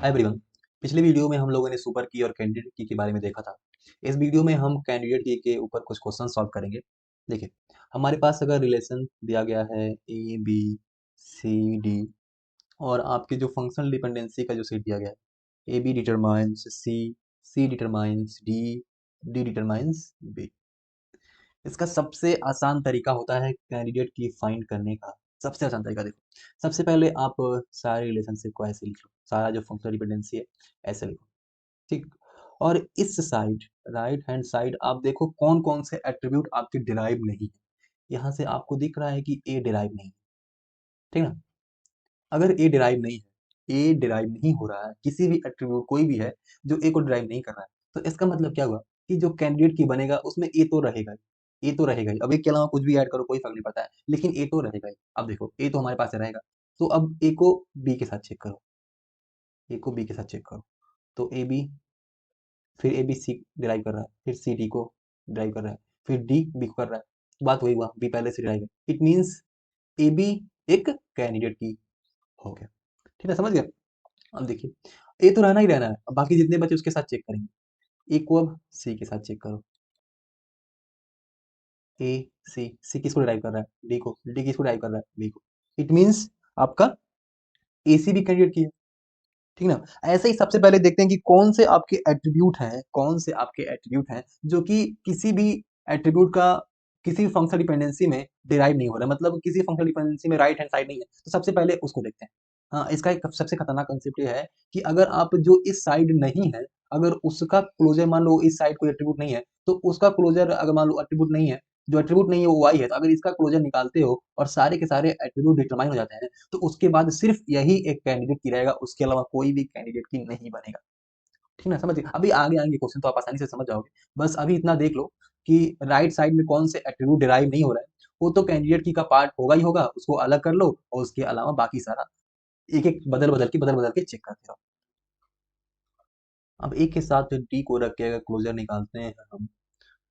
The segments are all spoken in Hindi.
एवरीवन, पिछले वीडियो में हम लोगों ने सुपर की और कैंडिडेट की के बारे में देखा था। इस वीडियो में हम कैंडिडेट की के ऊपर कुछ क्वेश्चन सॉल्व करेंगे। देखिए, हमारे पास अगर रिलेशन दिया गया है ए बी सी डी और आपके जो फंक्शनल डिपेंडेंसी का जो सेट दिया गया है A B determines C, C determines D, D determines B. इसका सबसे आसान तरीका होता है कैंडिडेट की फाइंड करने का। सबसे आसान तरीका देखो, सबसे पहले आप सारे रिलेशनशिप को ऐसे लिख लो, सारा जो फंक्शनल डिपेंडेंसी है ऐसे लिखो, ठीक। और इस साइड, राइट हैंड साइड, आप देखो कौन कौन से एट्रीब्यूट आपके डिराइव नहीं है। यहाँ से आपको दिख रहा है कि ए डिराइव नहीं है, ठीक ना। अगर ए डिराइव नहीं है, ए डिराइव नहीं हो रहा है, किसी भी एट्रीब्यूट कोई भी है जो ए को डिराइव नहीं कर रहा है, तो इसका मतलब क्या हुआ कि जो कैंडिडेट की बनेगा उसमें ए तो रहेगा ही, ए तो रहेगा ही। अब ए के अलावा कुछ भी ऐड करो कोई फर्क नहीं पड़ता है, लेकिन ए तो रहेगा ही। अब देखो ए तो हमारे पास रहेगा, तो अब ए को बी के साथ चेक करो, ए को बी के साथ चेक करो। तो ए बी, फिर ए बी सी डिराइव कर रहा है, फिर सी डी को डिराइव कर रहा है, फिर डी बी को कर रहा है। बात वही हुआ, बी पहले से डिराइव है, इट मीन्स ए बी एक कैंडिडेट की हो गया। ठीक है, समझ गया। अब देखिए, ए तो रहना ही रहना है, अब बाकी जितने बचे उसके साथ चेक करेंगे। ए को अब सी के साथ चेक करो, ए सी, सी किसको डिराइव कर रहा है, डी को, डी किसको डिराइव कर रहा है, बी को। इट मीन्स आपका ए सी भी कैंडिडेट की है, ठीक ना। ऐसे ही सबसे पहले देखते हैं कि कौन से आपके एट्रीब्यूट हैं, कौन से आपके एट्रीब्यूट हैं जो कि किसी भी एट्रीब्यूट का किसी भी फंक्शनल डिपेंडेंसी में डिराइव नहीं हो रहा है, मतलब किसी फंक्शनल डिपेंडेंसी में राइट हैंड साइड नहीं है। तो सबसे पहले उसको देखते हैं। हाँ, इसका एक सबसे खतरनाक कंसेप्ट ये है कि अगर आप जो इस साइड नहीं है, अगर उसका क्लोजर मान लो इस साइड कोई एट्रीब्यूट नहीं है, तो उसका क्लोजर अगर मान लो एट्रीब्यूट नहीं है, जो एट्रीब्यूट नहीं है वो वाई है, तो अगर इसका क्लोजर निकालते हो और सारे के सारे एट्रीब्यूट डिटरमाइन हो जाते हैं, तो उसके बाद सिर्फ यही एक कैंडिडेट की रहेगा, उसके अलावा कोई भी कैंडिडेट की नहीं बनेगा। ठीक ना, समझिए। अभी आगे आएंगे क्वेश्चन तो आप आसानी से समझ जाओगे। बस अभी इतना देख लो कि राइट साइड में कौन से एट्रीब्यूट डिराइव नहीं हो रहा है, वो तो कैंडिडेट की का पार्ट होगा ही होगा, उसको अलग कर लो और उसके अलावा बाकी सारा एक एक बदल बदल के चेक करते रहो। अब एक के साथ डी को रख के अगर क्लोजर निकालते हैं हम,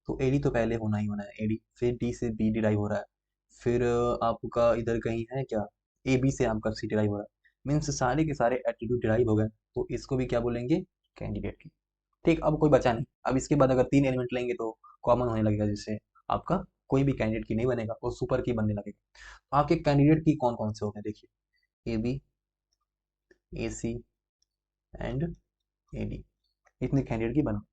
तो एडी तो पहले होना ही होना है, एडी, फिर डी से बी डिराइव हो रहा है, फिर आपका इधर कहीं है क्या, ए बी से आपका सी डिराइव हो रहा है, मीन्स सारे के सारे एट्रीब्यूट डिराइव हो गए, तो इसको भी क्या बोलेंगे, कैंडिडेट की। ठीक, अब कोई बचा नहीं। अब इसके बाद अगर 3 एलिमेंट लेंगे तो कॉमन होने लगेगा, जिससे आपका कोई भी कैंडिडेट की नहीं बनेगा, वो सुपर की बनने लगेगा। तो आपके कैंडिडेट की कौन कौन से हो गए, देखिए, A B, A C and A D, इतने कैंडिडेट की बना।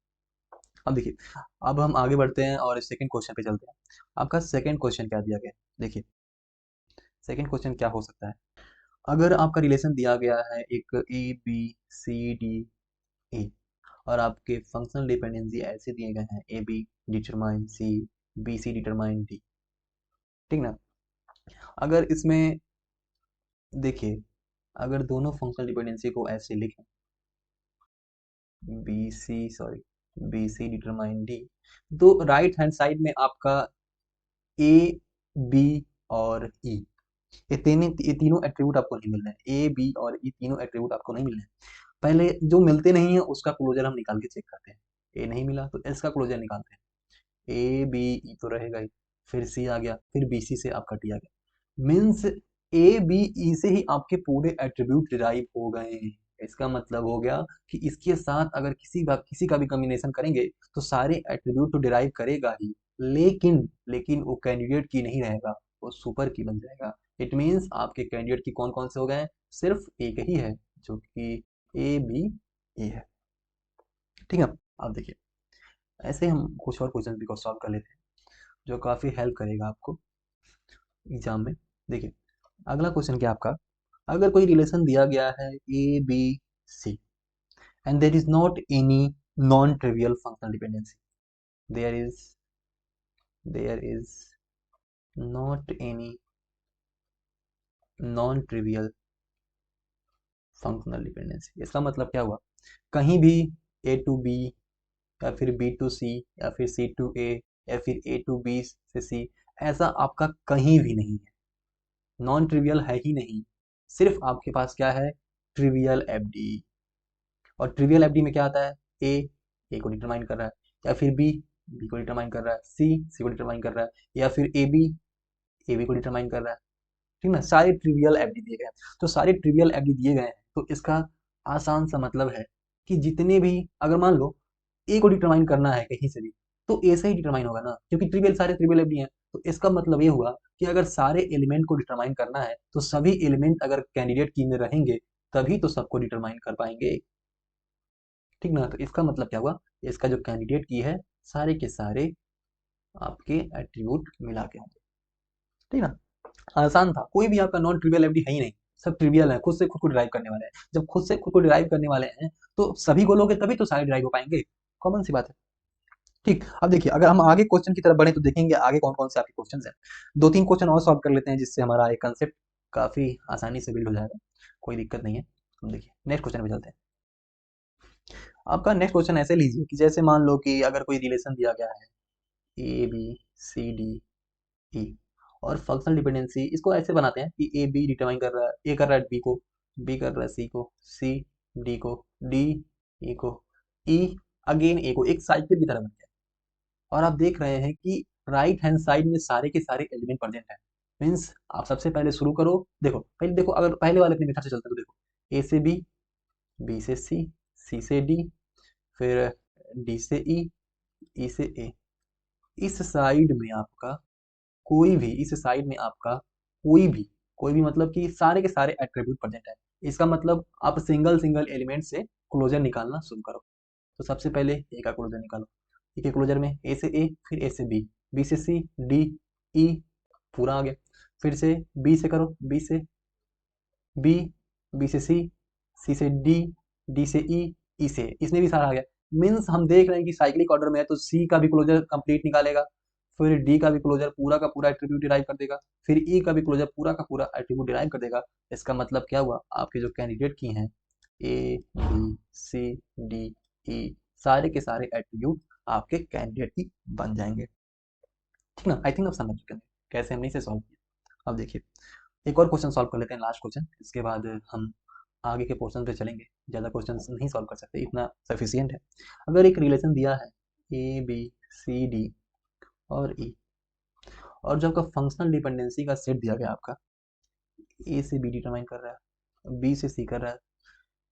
अब देखिए, अब हम आगे बढ़ते हैं और सेकंड क्वेश्चन पे चलते हैं। आपका सेकंड क्वेश्चन क्या दिया गया है, देखिए सेकंड क्वेश्चन क्या हो सकता है। अगर आपका रिलेशन दिया गया है एक ए बी सी डी ए, और आपके फंक्शनल डिपेंडेंसी ऐसे दिए गए हैं A B determine C, B C determine D, ठीक ना। अगर इसमें देखिए, अगर दोनों फंक्शनल डिपेंडेंसी को ऐसे लिखें, B C, sorry, B C determine D, तो राइट हैंड साइड में आपका ए बी और ई, ये तीनों एट्रीब्यूट आपको नहीं मिल रहे हैं, ए बी और ई तीनों एट्रीब्यूट आपको नहीं मिल रहे हैं। पहले जो मिलते नहीं है उसका क्लोजर हम निकाल के चेक करते हैं। ए नहीं मिला तो इसका क्लोजर निकालते हैं, ए बी ई तो रहेगा ही, फिर सी आ गया, फिर बी सी से आपका टी आ गया, मीन्स ए बी ई से ही आपके पूरे एट्रीब्यूट डिराइव हो गए हैं। इसका मतलब हो गया कि इसके साथ अगर किसी का भी कॉम्बिनेशन करेंगे तो सारे एट्रीब्यूट तो डिराइव करेगा ही, लेकिन लेकिन वो कैंडिडेट की नहीं रहेगा, वो सुपर की बन जाएगा। इट मीन्स आपके कैंडिडेट की कौन कौन से हो गए हैं, सिर्फ एक ही है जो कि ए बी ई है, ठीक है। आप देखिए, ऐसे हम कुछ और क्वेश्चन भी को सॉल्व कर लेते हैं जो काफी हेल्प करेगा आपको एग्जाम में। देखिए, अगला क्वेश्चन क्या आपका, अगर कोई रिलेशन दिया गया है A B C and there is not any non trivial functional dependency, there is there is not any non trivial functional dependency, इसका मतलब क्या हुआ, कहीं भी ए टू बी या फिर बी टू सी या फिर सी टू ए या फिर ए टू बी से सी, ऐसा आपका कहीं भी नहीं है, नॉन ट्रिवियल है ही नहीं। सिर्फ आपके पास क्या है, ट्रिवियल एफडी। और ट्रिवियल एफडी में क्या आता है, ए को डिटरमाइन कर रहा है, या फिर बी को डिटरमाइन कर रहा है, सी को डिटरमाइन कर रहा है, या फिर ए बी को डिटरमाइन कर रहा है, ठीक ना। सारे ट्रिवियल एफडी दिए गए हैं, तो सारे ट्रिवियल एफडी दिए गए हैं, तो इसका आसान सा मतलब है कि जितने भी, अगर मान लो ए को डिटरमाइन करना है कहीं से भी, तो ए से ही डिटरमाइन होगा ना, क्योंकि ट्रिवियल सारे ट्रिवियल एफडी हैं। तो इसका मतलब ये हुआ कि अगर सारे एलिमेंट को डिटरमाइन करना है तो सभी एलिमेंट अगर कैंडिडेट की में रहेंगे तभी तो सबको डिटरमाइन कर पाएंगे, ठीक ना। तो इसका मतलब क्या हुआ, इसका जो कैंडिडेट की है सारे के सारे आपके एट्रीब्यूट मिला के होंगे, ठीक ना। आसान था, कोई भी आपका नॉन ट्रिवियल एफडी है ही नहीं, सब ट्रिवियल है, खुद से खुद को डिराइव करने वाले हैं। जब खुद से खुद को डिराइव करने वाले हैं तो सभी को लोगे तभी तो सारे डिराइव हो पाएंगे, कॉमन सी बात है। ठीक, अब देखिए अगर हम आगे क्वेश्चन की तरफ बढ़े तो देखेंगे आगे कौन कौन से आपके क्वेश्चन हैं। दो तीन क्वेश्चन और सॉल्व कर लेते हैं जिससे हमारा एक कंसेप्ट काफी आसानी से बिल्ड हो जाएगा, कोई दिक्कत नहीं है। हम देखिए नेक्स्ट क्वेश्चन पे चलते हैं। आपका नेक्स्ट क्वेश्चन ऐसे लीजिए कि जैसे मान लो कि अगर कोई रिलेशन दिया गया है A B C D E, और फंक्शनल डिपेंडेंसी इसको ऐसे बनाते हैं कि ए बी डिटरमाइन कर रहा है, ए कर रहा है बी को, बी कर रहा है सी को, सी डी को, डी ई को, ई अगेन ए को, एक साइकिल की तरह बन गया। और आप देख रहे हैं कि राइट हैंड साइड में सारे के सारे एलिमेंट प्रेजेंट हैं। मीन्स आप सबसे पहले शुरू करो, देखो पहले देखो, अगर पहले वाले अपने मेथड से चलते हैं तो देखो ए से बी, बी से सी से डी, फिर डी से ई से ए। इस साइड में आपका कोई भी, इस साइड में आपका कोई भी मतलब कि सारे के सारे एट्रीब्यूट प्रेजेंट है। इसका मतलब आप सिंगल सिंगल एलिमेंट से क्लोजर निकालना शुरू करो। तो सबसे पहले ए का क्लोजर निकालो, ए के क्लोजर में ए से ए, फिर ए से बी, बी से सी, डी ई, पूरा आ गया। फिर से बी से करो, बी से बी, बी से सी से डी, डी से ई से, इसमें भी सारा आ गया। मीन्स हम देख रहे हैं कि साइक्लिक ऑर्डर में है तो सी का भी क्लोजर कंप्लीट निकालेगा, फिर डी का भी क्लोजर पूरा का पूरा एट्रीब्यूट डिराइव कर देगा, फिर ई का भी क्लोजर पूरा का पूरा एट्रीब्यूट डिराइव कर देगा। इसका मतलब क्या हुआ, आपके जो कैंडिडेट की हैं A B C D E, सारे के सारे एट्रीब्यूट आपके कैंडिडेट की बन जाएंगे, ठीक ना। आई थिंक आप समझ चुके हैं कैसे हमने इसे सॉल्व किया। अब देखिए एक और क्वेश्चन सॉल्व कर लेते हैं, लास्ट क्वेश्चन, इसके बाद हम आगे के पोर्शन पे चलेंगे। ज़्यादा क्वेश्चन नहीं सॉल्व कर सकते, इतना सफिशियंट है। अगर एक रिलेशन दिया है ए बी सी डी और ई, और जो आपका फंक्शनल डिपेंडेंसी का सेट दिया गया आपका, ए से बी डिटरमाइन कर रहा है, बी से सी कर रहा है,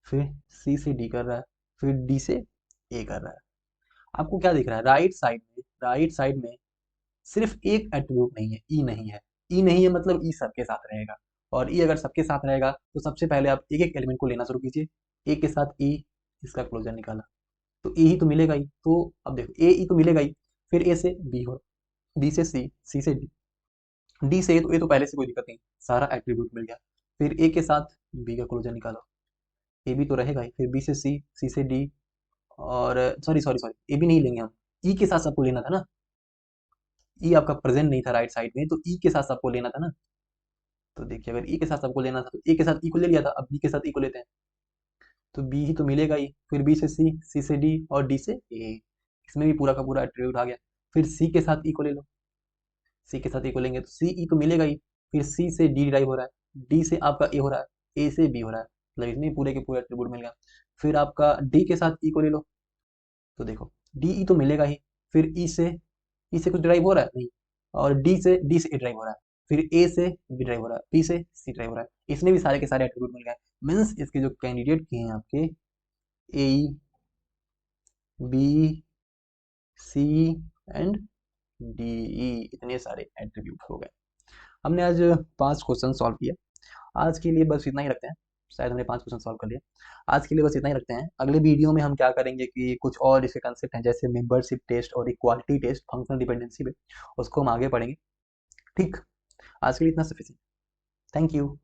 फिर सी से डी कर रहा है, फिर डी से ए कर रहा है। आपको क्या दिख रहा है, राइट साइड में सिर्फ एक एट्रीब्यूट नहीं है, ई नहीं है। ई नहीं है मतलब ई सबके साथ रहेगा, और ई अगर सबके साथ रहेगा तो सबसे पहले आप एक एक एलिमेंट को लेना शुरू कीजिए। ए के साथ ई, इसका क्लोजर निकाला तो ए ही तो मिलेगा ही। तो अब देखो ए ई तो मिलेगा ही, फिर ए से बी हो, बी से सी से डी, डी से ए तो पहले से कोई दिक्कत नहीं, सारा एट्रीब्यूट मिल गया। फिर ए के साथ बी का क्लोजर निकालो, ए बी तो रहेगा ही, फिर बी से सी से डी, और सॉरी ए बी नहीं लेंगे हम, ई के साथ सबको लेना था ना, ई आपका प्रेजेंट नहीं था राइट साइड में, तो ई के साथ सबको लेना था ना। तो देखिए अगर ई के साथ सबको लेना था तो ए के साथ ई को ले लिया था, अब बी के साथ ई को लेते हैं तो बी ही तो मिलेगा ही, फिर बी से सी से डी और डी से ए, इसमें भी पूरा का पूरा एट्रीब्यूट आ गया। फिर सी के साथ ई को ले लो, सी के साथ ई को लेंगे तो सी ई तो मिलेगा ही, फिर सी से डी डिराइव हो रहा है, डी से आपका ए हो रहा है, ए से बी हो रहा है, मतलब इसमें पूरे के पूरे एट्रीब्यूट मिल गया। फिर आपका डी के साथ ई को ले लो, तो देखो डी ई तो मिलेगा ही, फिर ई से कुछ ड्राइव हो रहा है नहीं, और डी से ए ड्राइव हो रहा है, फिर ए से बी ड्राइव हो रहा है, बी से सी ड्राइव हो रहा है, इसमें भी सारे के सारे एट्रीब्यूट मिल गए। मीन्स इसके जो कैंडिडेट के हैं आपके A B C and D E, इतने सारे एट्रीब्यूट हो गए। हमने आज 5 क्वेश्चन सॉल्व किया। आज के लिए बस इतना ही रखते हैं, शायद हमने 5 क्वेश्चन सॉल्व कर लिया। आज के लिए बस इतना ही रखते हैं, अगले वीडियो में हम क्या करेंगे कि कुछ और इसके कंसेप्ट हैं जैसे मेंबरशिप टेस्ट और इक्वालिटी टेस्ट फंक्शनल डिपेंडेंसी पे, उसको हम आगे पढ़ेंगे। ठीक, आज के लिए इतना सफिशिएंट। Thank you.